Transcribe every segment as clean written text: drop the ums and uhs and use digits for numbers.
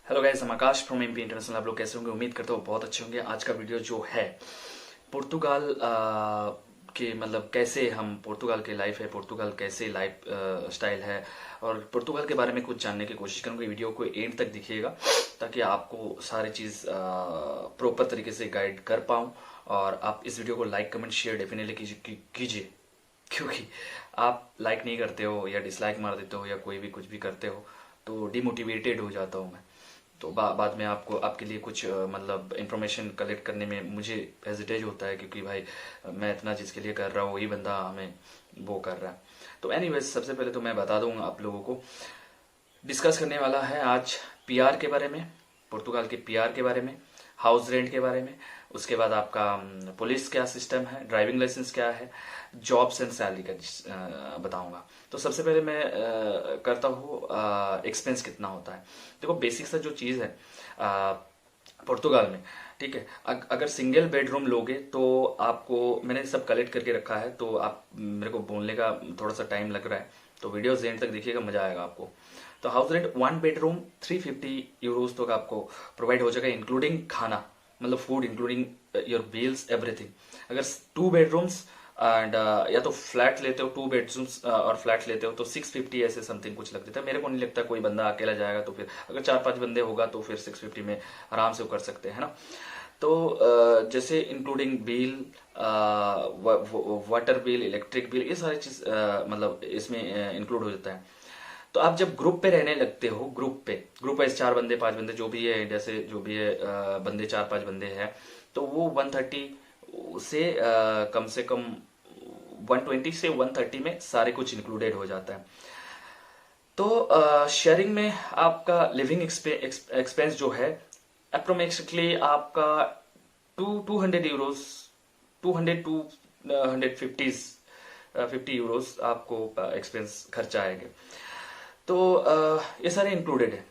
Hello guys, हम आकाश from MP international. आप लोग कैसे होंगे? उम्मीद करता हूँ बहुत अच्छे होंगे। आज का वीडियो जो है पुर्तगाल के मतलब कैसे हम पुर्तगाल की लाइफ है, पुर्तगाल कैसे लाइफ स्टाइल है और पुर्तगाल के बारे में कुछ जानने की कोशिश करूंगा। वीडियो को एंड तक दिखिएगा ताकि आपको सारी चीज़ प्रॉपर तरीके से गाइड कर पाऊँ। और आप इस वीडियो को लाइक कमेंट शेयर डेफिनेटली कीजिए क्योंकि आप लाइक नहीं करते हो या डिसलाइक मार देते हो या कोई भी कुछ भी करते हो तो डिमोटिवेटेड हो जाता हूँ मैं। तो बाद में आपको आपके लिए कुछ मतलब इंफॉर्मेशन कलेक्ट करने में मुझे हेजिटेज होता है क्योंकि भाई मैं इतना जिसके लिए कर रहा हूँ वही बंदा हमें वो कर रहा है। तो एनीवेज सबसे पहले तो मैं बता दूंगा आप लोगों को, डिस्कस करने वाला है आज पीआर के बारे में, पुर्तगाल के पीआर के बारे में, हाउस रेंट के बारे में। उसके बाद आपका पुलिस क्या सिस्टम है, ड्राइविंग लाइसेंस क्या है, जॉब्स एंड सैलरी का बताऊंगा। तो सबसे पहले मैं करता हूँ एक्सपेंस कितना होता है। देखो बेसिक सा जो चीज़ है पुर्तगाल में, ठीक है, अगर सिंगल बेडरूम लोगे तो आपको मैंने सब कलेक्ट करके रखा है, तो आप मेरे को बोलने का थोड़ा सा टाइम लग रहा है तो वीडियो एंड तक देखिएगा, मजा आएगा आपको। तो हाउस रेंट 1 बेडरूम 350 तक आपको प्रोवाइड हो जाएगा इंक्लूडिंग खाना, मतलब food including your bills everything. अगर 2 बेडरूम्स एंड या तो फ्लैट लेते हो, 2 बेडरूम्स और फ्लैट लेते हो तो 650 ऐसे समथिंग कुछ लग देता है। मेरे को नहीं लगता कोई बंदा अकेला जाएगा, तो फिर अगर 4-5 बंदे होगा तो फिर 650 में आराम से वो कर सकते हैं ना। तो जैसे including bill, water bill, electric bill, ये सारी चीज मतलब इसमें इंक्लूड हो जाता है। तो आप जब ग्रुप पे रहने लगते हो, ग्रुप वाइज 4 बंदे 5 बंदे जो भी है, जैसे जो भी है बंदे 4-5 बंदे हैं, तो वो 130 से कम 120 से 130 में सारे कुछ इंक्लूडेड हो जाता है। तो शेयरिंग में आपका लिविंग एक्सपेंस जो है अप्रोक्सीमेटली आपका 200 यूरोस, 200 टू 150 आपको एक्सपेंस खर्चा आएगा। तो ये सारे इंक्लूडेड है।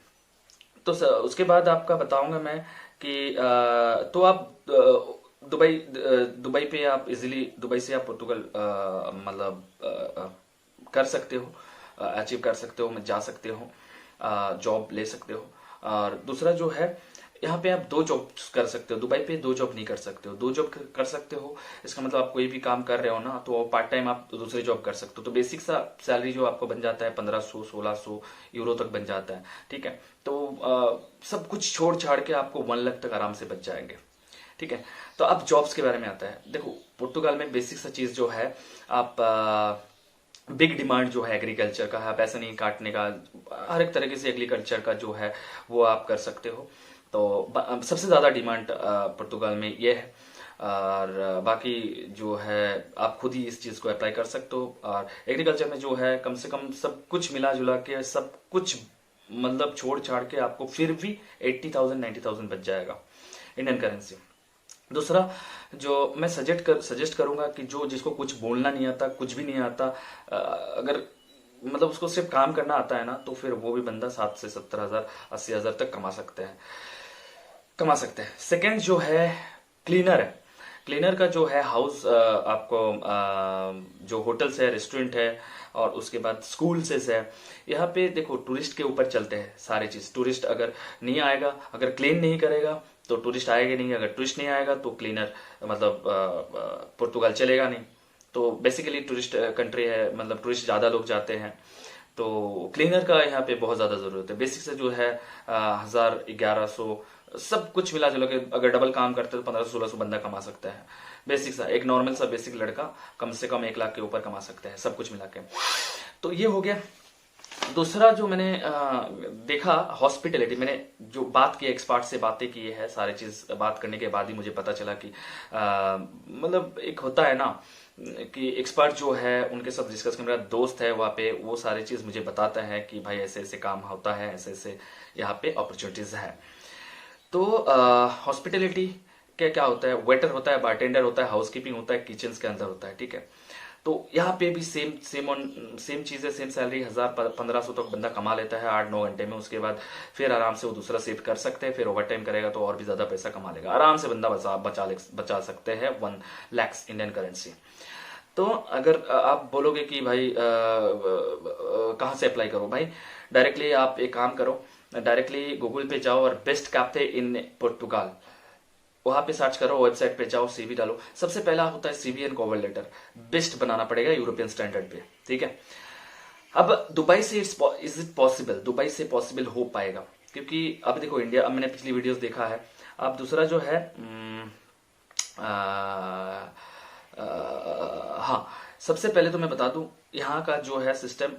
तो उसके बाद आपका बताऊंगा मैं कि तो आप दुबई पे आप इजीली दुबई से आप पुर्तगाल मतलब कर सकते हो, अचीव कर सकते हो, जा सकते हो, जॉब ले सकते हो। और दूसरा जो है, यहाँ पे आप 2 जॉब कर सकते हो, दुबई पे 2 जॉब नहीं कर सकते हो। 2 जॉब कर सकते हो, इसका मतलब आप कोई भी काम कर रहे हो ना तो पार्ट टाइम आप दूसरी जॉब कर सकते हो। तो बेसिक सा सैलरी जो आपको बन जाता है 1500-1600 यूरो तक बन जाता है, ठीक है। तो सब कुछ छोड़ छाड़ के आपको 1 लाख तक आराम से बच जाएंगे, ठीक है। तो अब जॉब्स के बारे में आता है। देखो पुर्तगाल में बेसिक सा चीज जो है, आप बिग डिमांड जो है एग्रीकल्चर का है, आप ऐसा नहीं काटने का, हर एक तरीके से एग्रीकल्चर का जो है वो आप कर सकते हो। तो सबसे ज्यादा डिमांड पुर्तगाल में ये है। और बाकी जो है आप खुद ही इस चीज को अप्लाई कर सकते हो। और एग्रीकल्चर में जो है कम से कम सब कुछ मिला जुला के सब कुछ मतलब छोड़ छाड़ के आपको फिर भी 80,000 90,000 बच जाएगा इंडियन करेंसी। दूसरा जो मैं सजेस्ट करूंगा कि जो जिसको कुछ बोलना नहीं आता, कुछ भी नहीं आता, अगर मतलब उसको सिर्फ काम करना आता है ना, तो फिर वो भी बंदा 60,000 से 70,000 80,000 तक कमा सकते हैं। सेकंड जो है क्लीनर है। क्लीनर का जो है हाउस आपको जो होटल्स है, रेस्टोरेंट है और उसके बाद स्कूल से है, यहाँ पे देखो टूरिस्ट के ऊपर चलते हैं सारी चीज। टूरिस्ट अगर नहीं आएगा, अगर क्लीन नहीं करेगा तो टूरिस्ट आएगा नहीं, अगर टूरिस्ट नहीं आएगा तो क्लीनर मतलब पुर्तगाल चलेगा नहीं। तो बेसिकली टूरिस्ट कंट्री है, मतलब टूरिस्ट ज्यादा लोग जाते हैं, तो क्लीनर का यहाँ पे बहुत ज्यादा जरूरत है। बेसिक से जो है 1000 1100 सब कुछ मिला जुला के अगर डबल काम करते तो 1500-1600 बंदा कमा सकता है। बेसिक सा एक नॉर्मल सा बेसिक लड़का कम से कम 1 लाख के ऊपर कमा सकते हैं सब कुछ मिला के। तो ये हो गया। दूसरा जो मैंने देखा हॉस्पिटलिटी, मैंने जो बात की एक्सपर्ट से बातें की है, सारी चीज बात करने के बाद ही मुझे पता चला कि मतलब एक होता है ना कि एक्सपर्ट जो है उनके साथ डिस्कस कर, मेरा दोस्त है वहाँ पे, वो सारी चीज मुझे बताता है कि भाई ऐसे ऐसे काम होता है, ऐसे ऐसे यहाँ पे अपॉर्चुनिटीज है। तो हॉस्पिटलिटी क्या क्या होता है, वेटर होता है, बारटेंडर होता है, हाउसकीपिंग होता है, किचन के अंदर होता है, ठीक है। तो यहाँ पे भी सेम चीज है, सेम सैलरी 1000 1500 तक बंदा कमा लेता है 8-9 घंटे में। उसके बाद फिर आराम से वो दूसरा सेव कर सकते हैं, फिर ओवर टाइम करेगा तो और भी ज्यादा पैसा कमा लेगा, आराम से बंदा बचा सकते हैं 1 लाख इंडियन करेंसी। तो अगर आप बोलोगे कि भाई कहाँ से अप्लाई करो, भाई डायरेक्टली आप एक काम करो, डायरेक्टली गूगल पे जाओ और बेस्ट कैफे इन पुर्तगाल, वहां पे सर्च करो, वेबसाइट पे जाओ, सीवी डालो। सबसे पहला होता है CV and cover letter, best बनाना पड़ेगा यूरोपियन स्टैंडर्ड पे, ठीक है। अब दुबई से इज इट पॉसिबल, दुबई से पॉसिबल हो पाएगा, क्योंकि अब देखो इंडिया, अब मैंने पिछली वीडियोस देखा है। अब दूसरा जो है हाँ, सबसे पहले तो मैं बता दूं, यहाँ का जो है सिस्टम,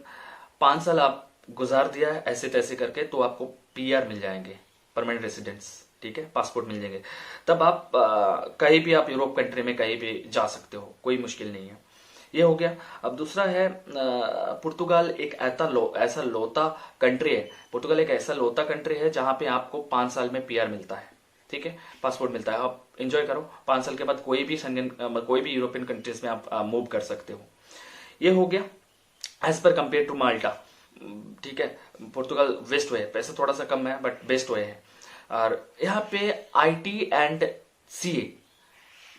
5 साल आप गुजार दिया है ऐसे तैसे करके तो आपको पीआर मिल जाएंगे, परमानेंट रेसिडेंट्स, ठीक है, पासपोर्ट मिल जाएंगे। तब आप कहीं भी, आप यूरोप कंट्री में कहीं भी जा सकते हो, कोई मुश्किल नहीं है। ये हो गया। अब दूसरा है पुर्तगाल एक ऐसा लौता कंट्री है, पुर्तगाल एक ऐसा लौता कंट्री है जहां पे आपको 5 साल में पीआर मिलता है, ठीक है, पासपोर्ट मिलता है। आप एंजॉय करो, 5 साल के बाद कोई भी संगन कोई भी यूरोपियन कंट्रीज में आप मूव कर सकते हो। ये हो गया एज पर कंपेयर टू माल्टा, ठीक है। पुर्तगाल वेस्ट वे, पैसा थोड़ा सा कम है बट बेस्ट वे है। और यहाँ पे आईटी एंड सीए,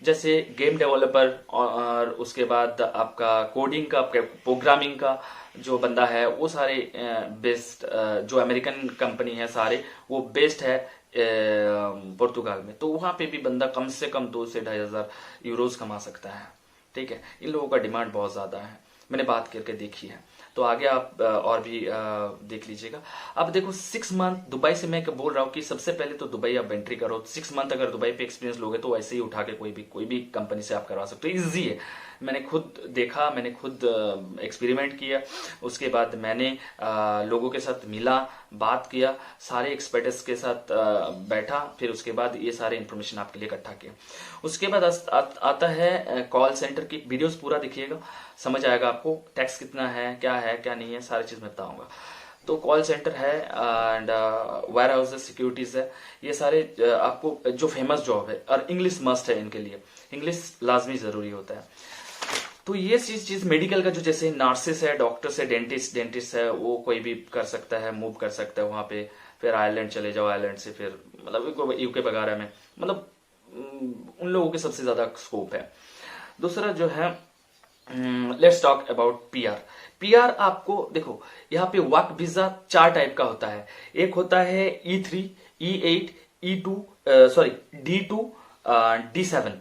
जैसे गेम डेवलपर और उसके बाद आपका कोडिंग का, प्रोग्रामिंग का जो बंदा है, वो सारे बेस्ट, जो अमेरिकन कंपनी है सारे, वो बेस्ट है पुर्तगाल में। तो वहां पे भी बंदा कम से कम 2 से 2,500 यूरोज कमा सकता है, ठीक है। इन लोगों का डिमांड बहुत ज्यादा है, मैंने बात करके देखी है। तो आगे आप और भी देख लीजिएगा। अब देखो 6 मंथ दुबई से, मैं बोल रहा हूँ कि सबसे पहले तो दुबई आप एंट्री करो। 6 मंथ अगर दुबई पे एक्सपीरियंस लोगे तो ऐसे ही उठा के कोई भी कंपनी से आप करवा सकते हो, इजी है। मैंने खुद देखा, मैंने खुद एक्सपेरिमेंट किया, उसके बाद मैंने लोगों के साथ मिला, बात किया, सारे एक्सपर्ट्स के साथ बैठा, फिर उसके बाद ये सारे इन्फॉर्मेशन आपके लिए इकट्ठा किया। उसके बाद आता है कॉल सेंटर की वीडियोस, पूरा देखिएगा, समझ आएगा आपको टैक्स कितना है, क्या नहीं है, सारी चीज मैं बताऊंगा। तो कॉल सेंटर है एंड वेयर हाउस सिक्योरिटीज है, ये सारे आपको जो फेमस जॉब है, और इंग्लिश मस्ट है इनके लिए, इंग्लिश लाजमी जरूरी होता है। तो ये चीज मेडिकल का, जो जैसे नर्सेस है, डॉक्टर्स है, डेंटिस्ट है, वो कोई भी कर सकता है, मूव कर सकता है वहां पे। फिर आयरलैंड चले जाओ, आयरलैंड से फिर मतलब यूके वगैरह में, मतलब उन लोगों के सबसे ज्यादा स्कोप है। दूसरा जो है, let's talk about PR. PR आपको देखो, यहाँ पे वर्क वीजा 4 टाइप का होता है। एक होता है E3, E8, E2, sorry D2, D7।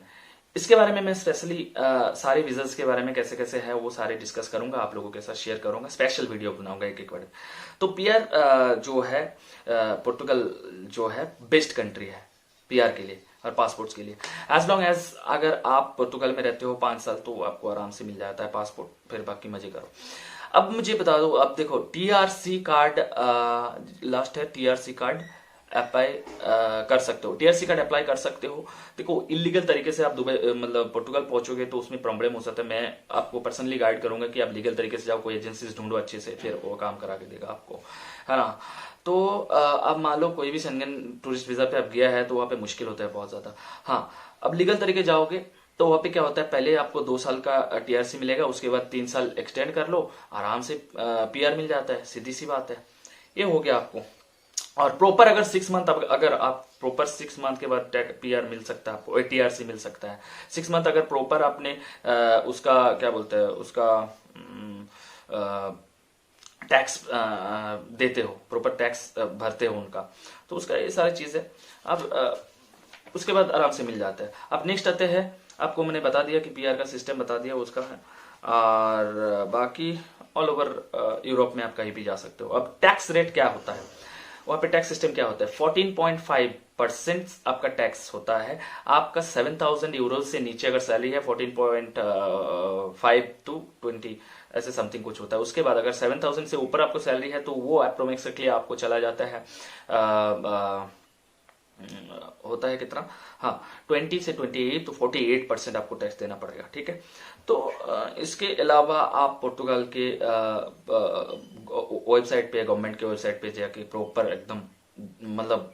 इसके बारे में मैं स्पेशली सारे वीजास के बारे में कैसे कैसे है वो सारे डिस्कस करूंगा, आप लोगों के साथ शेयर करूंगा, स्पेशल वीडियो बनाऊंगा एक बार। तो पीआर जो है, पुर्तगाल जो है बेस्ट कंट्री है पीआर के लिए और पासपोर्ट्स के लिए। एज लॉन्ग एज अगर आप पुर्तगाल में रहते हो 5 साल, तो आपको आराम से मिल जाता है पासपोर्ट, फिर बाकी मजे करो। अब मुझे बता दो, अब देखो टीआरसी कार्ड लास्ट है, टीआरसी कार्ड अप्लाई कर सकते हो, टीआरसी कार्ड अप्लाई कर सकते हो। देखो इलीगल तरीके से आप दुबई मतलब पुर्तगाल पहुंचोगे तो उसमें प्रॉब्लम हो सकता है। मैं आपको पर्सनली गाइड करूंगा कि आप लीगल तरीके से जाओ, कोई एजेंसी ढूंढो अच्छे से, फिर वो काम करा के देगा आपको, है ना। तो अब मान लो कोई भी संगन टूरिस्ट वीजा पे आप गया है तो वहां पे मुश्किल होता है बहुत ज्यादा। हाँ, अब लीगल तरीके जाओगे तो वहां पे क्या होता है, पहले आपको 2 साल का टीआरसी मिलेगा, उसके बाद 3 साल एक्सटेंड कर लो, आराम से पीआर मिल जाता है, सीधी सी बात है। ये हो गया आपको। और प्रॉपर अगर 6 मंथ, अगर आप प्रॉपर 6 मंथ के बाद पीआर मिल सकता है आपको, टीआरसी मिल सकता है। 6 मंथ अगर प्रॉपर आपने उसका क्या बोलते हैं, उसका टैक्स देते हो, प्रॉपर टैक्स भरते हो उनका, तो उसका ये सारी चीज है। अब उसके बाद आराम से मिल जाता है। अब नेक्स्ट आते हैं, आपको मैंने बता दिया कि पीआर का सिस्टम बता दिया उसका है, और बाकी ऑल ओवर यूरोप में आप कहीं भी जा सकते हो। अब टैक्स रेट क्या होता है, वहां पे टैक्स सिस्टम क्या होता है, 14.5% आपका टैक्स होता है। आपका 7,000 यूरो से नीचे अगर सैलरी है, 14.5 to 20 ऐसे समथिंग कुछ होता है। उसके बाद अगर 7,000 से ऊपर आपको सैलरी है तो वो अप्रोक्सीमेटली आपको चला जाता है होता है कितना, हाँ 20 से 28 तो 48% आपको टैक्स देना पड़ेगा, ठीक है। तो इसके अलावा आप पुर्तगाल के वेबसाइट पे, गवर्नमेंट के वेबसाइट पे जाके प्रॉपर एकदम मतलब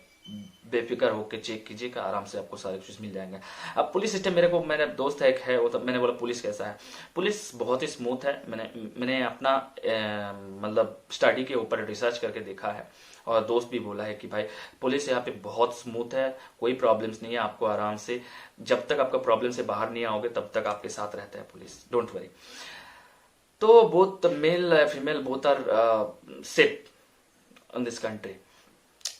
बेफिक्र होकर चेक कीजिएगा, आराम से आपको सारे चीज मिल जाएंगे। अब पुलिस सिस्टम, मेरा दोस्त है एक है, वो तो मैंने बोला पुलिस कैसा है, पुलिस बहुत ही स्मूथ है। मैंने अपना मतलब स्टडी के ऊपर रिसर्च करके देखा है, और दोस्त भी बोला है कि भाई पुलिस यहाँ पे बहुत स्मूथ है, कोई प्रॉब्लम्स नहीं है, आपको आराम से, जब तक आपका प्रॉब्लम से बाहर नहीं आओगे तब तक आपके साथ रहता है पुलिस, डोंट वरी। तो both male female both are safe in this country.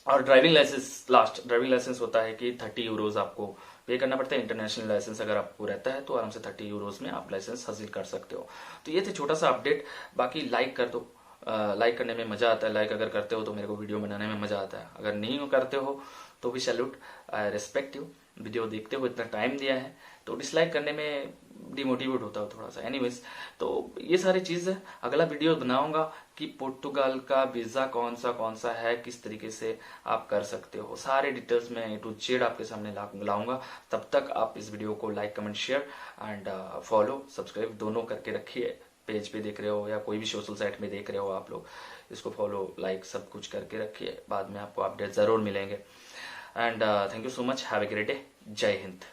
और ड्राइविंग लाइसेंस होता है कि 30 यूरोज आपको पे करना पड़ता है। इंटरनेशनल लाइसेंस अगर आपको रहता है तो आराम से 30 यूरोज में आप लाइसेंस हासिल कर सकते हो। तो ये थे छोटा सा अपडेट। बाकी लाइक कर दो, लाइक करने में मजा आता है। लाइक अगर करते हो तो मेरे को वीडियो बनाने में मजा आता है, अगर नहीं करते हो तो भी salute, I respect you. Video देखते हो, इतना टाइम दिया है, तो डिसलाइक करने में डिमोटिवेट होता हो थोड़ा सा। एनीवेज, तो ये सारी चीज है। अगला वीडियो बनाऊंगा कि पोर्टुगाल का वीजा कौन सा है, किस तरीके से आप कर सकते हो, सारे डिटेल्स में ए टू जेड आपके सामने लाऊंगा। तब तक आप इस वीडियो को like, comment, share and follow, subscribe दोनों करके रखिए। पेज पे देख रहे हो या कोई भी सोशल साइट में देख रहे हो आप लोग, इसको फॉलो, लाइक सब कुछ करके रखिए। बाद में आपको अपडेट जरूर मिलेंगे। And thank you so much, have a great day. जय हिंद।